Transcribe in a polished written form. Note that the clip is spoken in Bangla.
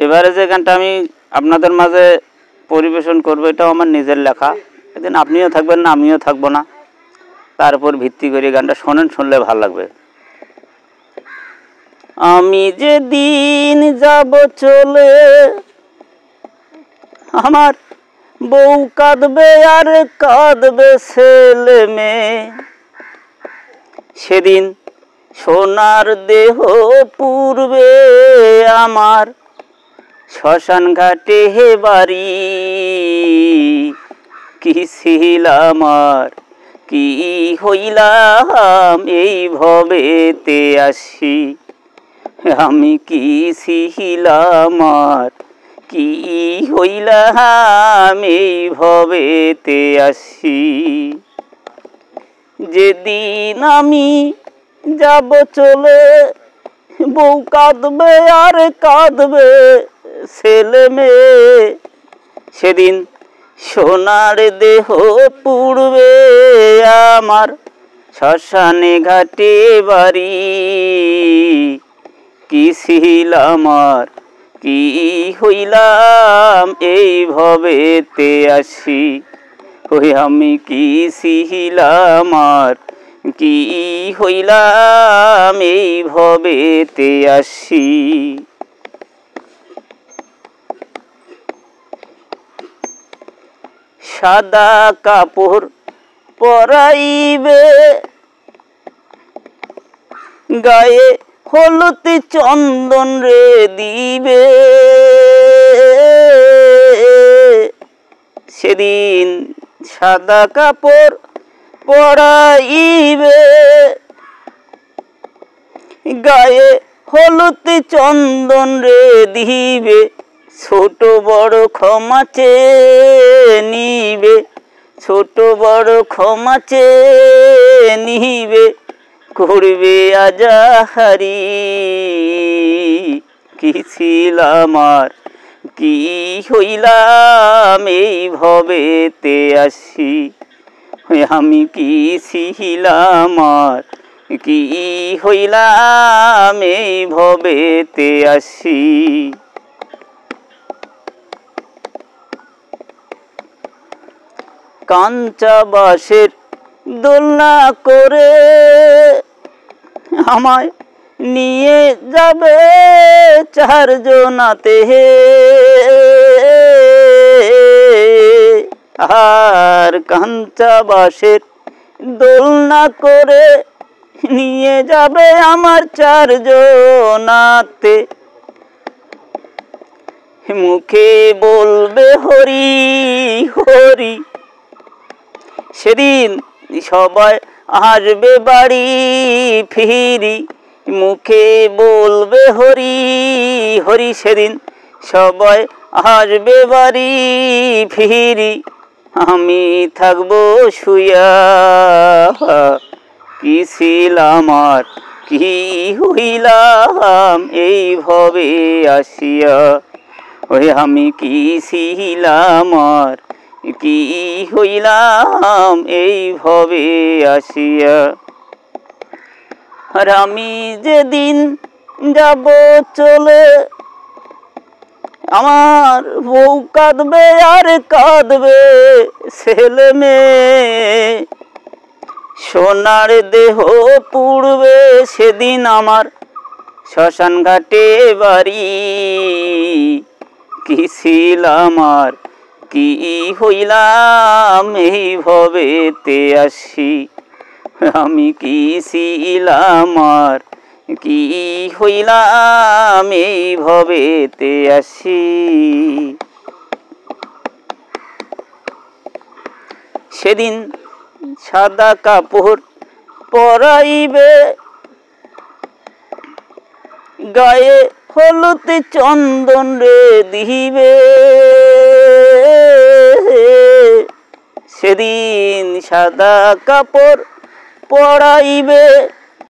এবারে যে গানটা আমি আপনাদের মাঝে পরিবেশন করব এটাও আমার নিজের লেখা। এদিন আপনিও থাকবেন না, আমিও থাকবো না, তার উপর ভিত্তি করে গানটা শোনেন, শুনলে ভালো লাগবে। আমি যেদিন যাব চলে আমার বউ কাঁদবে আর কাঁদবে ছেলে মেয়ে, সেদিন সোনার দেহ পূর্বে আমার শ্মশান ঘাটে বাড়ি। কি ছিলাম আর কি হইলাম এই ভবেতে আসি, আমি কি ছিলাম আর কি হইলাম এই ভবেতে আসি। যেদিন আমি যাব চলে বউ কাঁদবে আর কাঁদবে ছেলে মেয়ে, সেদিন সোনার দেহ পুড়বে আমার শ্মশানে ঘাটে বাড়ি। কি ছিলাম আর কি হইলাম এই ভবেতে আসি, ওই আমি কি ছিলাম আর কি হইলাম এই ভবেতে আসি। সাদা কাপড় পরাইবে গায়ে হলুদ চন্দন রে দিবে, সেদিন সাদা কাপড় পরাইবে গায়ে হলুদ চন্দন রে দিবে, ছোট বড় ক্ষমা চেয়ে নিবে, ছোট বড় ক্ষমা চেয়ে নিবে, করবে আজাহারি। কি ছিলাম আর কি হইলাম এই ভবেতে আসি, আমি কি ছিলাম আর কি হইলাম এই ভবেতে আসি। কাঞ্চা বাঁশের দোলনা করে আমায় নিয়ে যাবে চারজনাতে, আর কাঞ্চা বাঁশের দোলনা করে নিয়ে যাবে আমার চারজনাতে, মুখে বলবে হরি হরি, সেদিন সবাই আসবে বাড়ি ফিরি, মুখে বলবে হরি হরি, সেদিন সবাই আসবে বাড়ি ফিরি, আমি থাকবো শুয়া। কি ছিলাম আর কি হইলাম এই ভবে আসিয়া, ওই আমি কি ছিলাম আর কি হইলাম এই ভবে আসিয়া। আর আমি যেদিন যাব চলে আমার বউ কাঁদবে আর কাঁদবে ছেলে মেয়ে, সোনার দেহ পুড়বে সেদিন আমার শ্মশান ঘাটে বাড়ি। কি ছিলাম আর কি হইলাম এই ভবেতে আসি, আমি কি ছিলাম আর কি হইলাম এই ভবেতে আসি। সেদিন সাদা কাপড় পরাইবে গায়ে হলুদ চন্দন রে দিবে, সেদিন সাদা কাপড় পরাইবে